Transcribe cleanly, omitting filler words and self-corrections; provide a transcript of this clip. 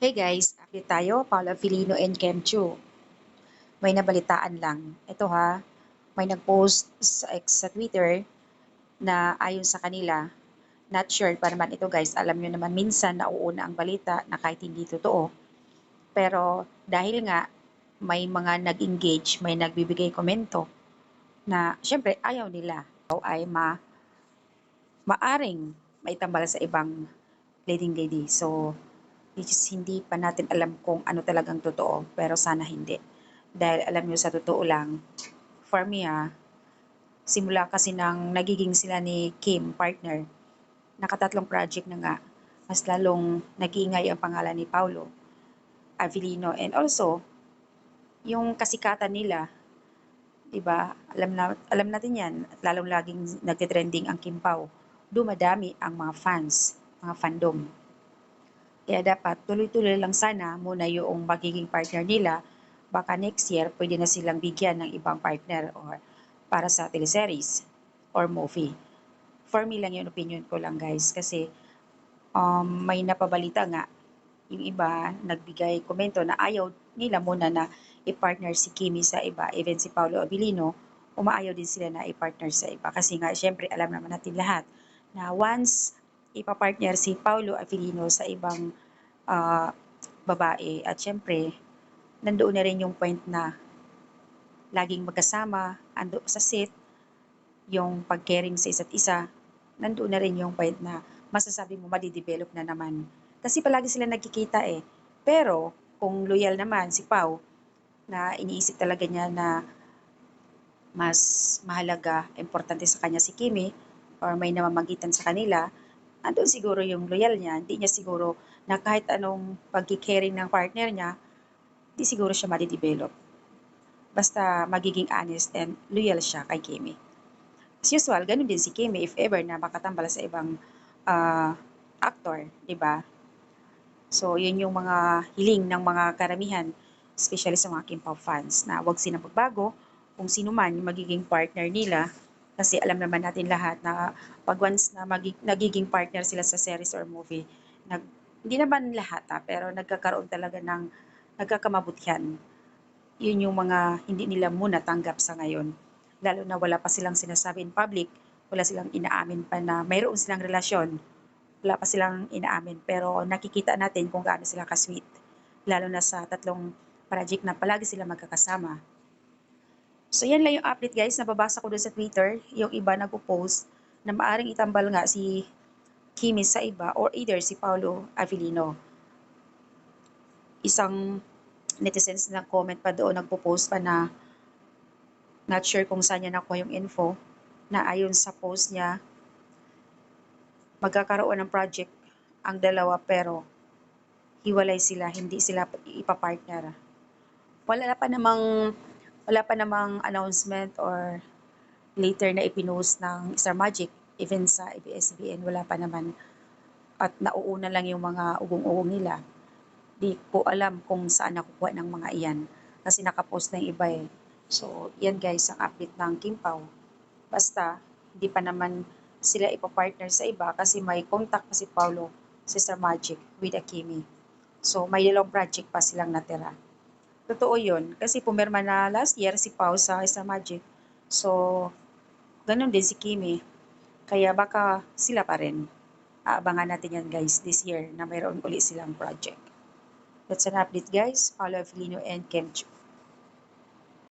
Hey guys, update tayo, Paolo Filino and Kem Chu. May nabalitaan lang. Ito ha, may nag-post sa X sa Twitter na ayon sa kanila, not sure pa naman ito guys, alam nyo naman minsan nauuna ang balita na kahit hindi totoo. Pero dahil nga may mga nag-engage, may nagbibigay komento na syempre ayaw nila ay maaring maitambal sa ibang leading lady. So, which is hindi pa natin alam kung ano talagang totoo, pero sana hindi. Dahil alam nyo sa totoo lang, for me simula kasi nang nagiging sila ni Kim partner, nakatatlong project na nga, mas lalong nag-iingay ang pangalan ni Paulo Avellino and also yung kasikatan nila, 'di ba? Alam natin 'yan, at lalong laging nagte-trending ang Kim Pao. Dumadami ang mga fans, mga fandom. Kaya dapat tuloy-tuloy lang sana muna yung magiging partner nila. Baka next year, pwede na silang bigyan ng ibang partner or para sa teleseries or movie. For me lang yung opinion ko lang guys. Kasi may napabalita nga, yung iba nagbigay komento na ayaw nila muna na i-partner si Kimi sa iba. Even si Paolo Abilino, umaayaw din sila na i-partner sa iba. Kasi nga, syempre, alam naman natin lahat na once ipapartner si Paulo Avellino sa ibang ah, babae at syempre nandoon na rin yung point na laging magkasama, ando sa set, yung pag-caring sa isa't isa, nandoon na rin yung point na masasabi mo madidevelop na naman. Kasi palagi sila nagkikita eh. Pero kung loyal naman si Pau na iniisip talaga niya na mas mahalaga, importante sa kanya si Kimi or may namamagitan sa kanila, andun siguro yung loyal niya. Hindi niya siguro na kahit anong pag-caring ng partner niya, di siguro siya madidevelop. Basta magiging honest and loyal siya kay Kimi. As usual, ganun din si Kimi if ever na makatambal sa ibang ah, actor, di ba? So, yun yung mga hiling ng mga karamihan, especially sa mga Kim Pao fans, na wag silang magbago kung sino man yung magiging partner nila. Kasi alam naman natin lahat na pag once na nagiging partner sila sa series or movie, nag, hindi naman lahat pero nagkakaroon talaga ng nagkakamabutihan. Yun yung mga hindi nila muna tanggap sa ngayon. Lalo na wala pa silang sinasabi in public, wala silang inaamin pa na mayroon silang relasyon, wala pa silang inaamin. Pero nakikita natin kung gaano sila ka-sweet. Lalo na sa tatlong project na palagi sila magkakasama. So yan lang yung update guys, nababasa ko dun sa Twitter, yung iba nagpo-post na maaring itambal nga si Kimi sa iba or either si Paulo Avellino. Isang netizens na comment pa doon, nagpo-post pa na not sure kung saan niya nakuha yung info na ayon sa post niya, magkakaroon ng project ang dalawa pero hiwalay sila, hindi sila ipapartner. Wala pa namang wala pa namang announcement or later na ipinost ng Star Magic, even sa ABS-CBN wala pa naman at nauuna lang yung mga ugong-ugong nila. Di ko alam kung saan nakukuha ng mga iyan kasi nakapost na yung iba eh. So, yan guys ang update ng Kim Pao. Basta, hindi pa naman sila ipapartner sa iba kasi may contact pa si Paulo sa Star Magic with Akimi. So, may dalawang project pa silang natira. Totoo yun. Kasi pumirma na last year si Pau sa Star Magic. So, ganun din si Kimi. Kaya baka sila pa rin. Aabangan natin yan guys this year na mayroon uli silang project. That's an update guys. Follow Filino and Kim Chu.